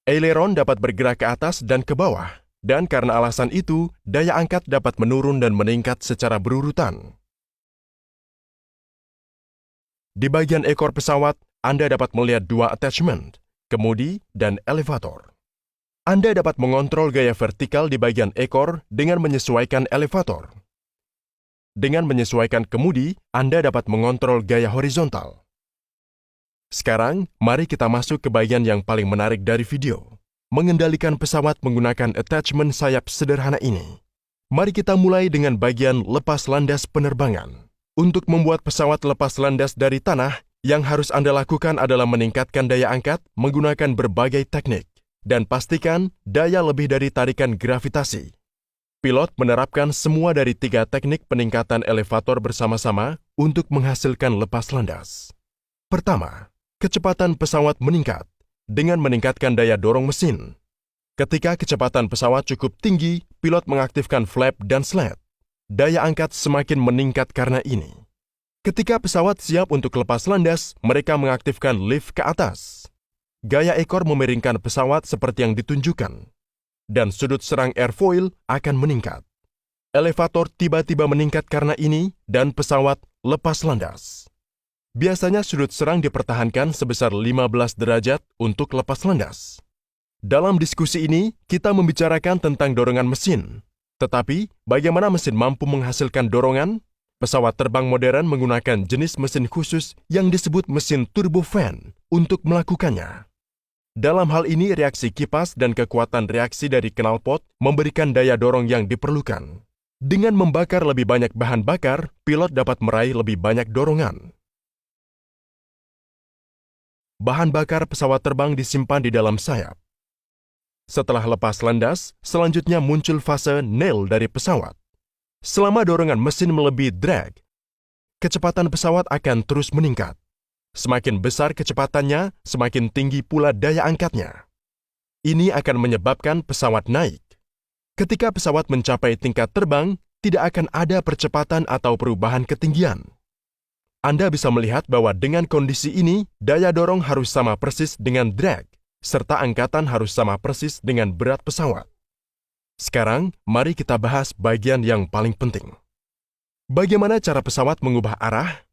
Aileron dapat bergerak ke atas dan ke bawah, dan karena alasan itu, daya angkat dapat menurun dan meningkat secara berurutan. Di bagian ekor pesawat, Anda dapat melihat dua attachment, kemudi dan elevator. Anda dapat mengontrol gaya vertikal di bagian ekor dengan menyesuaikan elevator. Dengan menyesuaikan kemudi, Anda dapat mengontrol gaya horizontal. Sekarang, mari kita masuk ke bagian yang paling menarik dari video. Mengendalikan pesawat menggunakan attachment sayap sederhana ini. Mari kita mulai dengan bagian lepas landas penerbangan. Untuk membuat pesawat lepas landas dari tanah, yang harus Anda lakukan adalah meningkatkan daya angkat menggunakan berbagai teknik, dan pastikan daya lebih dari tarikan gravitasi. Pilot menerapkan semua dari 3 teknik peningkatan elevator bersama-sama untuk menghasilkan lepas landas. Pertama, kecepatan pesawat meningkat dengan meningkatkan daya dorong mesin. Ketika kecepatan pesawat cukup tinggi, pilot mengaktifkan flap dan slat. Daya angkat semakin meningkat karena ini. Ketika pesawat siap untuk lepas landas, mereka mengaktifkan lift ke atas. Gaya ekor memiringkan pesawat seperti yang ditunjukkan, dan sudut serang airfoil akan meningkat. Elevator tiba-tiba meningkat karena ini, dan pesawat lepas landas. Biasanya sudut serang dipertahankan sebesar 15 derajat untuk lepas landas. Dalam diskusi ini, kita membicarakan tentang dorongan mesin. Tetapi, bagaimana mesin mampu menghasilkan dorongan? Pesawat terbang modern menggunakan jenis mesin khusus yang disebut mesin turbofan untuk melakukannya. Dalam hal ini, reaksi kipas dan kekuatan reaksi dari knalpot memberikan daya dorong yang diperlukan. Dengan membakar lebih banyak bahan bakar, pilot dapat meraih lebih banyak dorongan. Bahan bakar pesawat terbang disimpan di dalam sayap. Setelah lepas landas, selanjutnya muncul fase nail dari pesawat. Selama dorongan mesin melebihi drag, kecepatan pesawat akan terus meningkat. Semakin besar kecepatannya, semakin tinggi pula daya angkatnya. Ini akan menyebabkan pesawat naik. Ketika pesawat mencapai tingkat terbang, tidak akan ada percepatan atau perubahan ketinggian. Anda bisa melihat bahwa dengan kondisi ini, daya dorong harus sama persis dengan drag, serta angkatan harus sama persis dengan berat pesawat. Sekarang, mari kita bahas bagian yang paling penting. Bagaimana cara pesawat mengubah arah?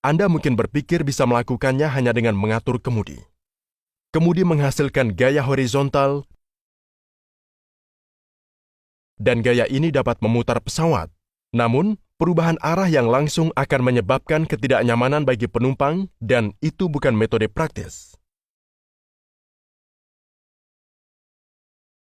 Anda mungkin berpikir bisa melakukannya hanya dengan mengatur kemudi. Kemudi menghasilkan gaya horizontal, dan gaya ini dapat memutar pesawat. Namun, perubahan arah yang langsung akan menyebabkan ketidaknyamanan bagi penumpang, dan itu bukan metode praktis.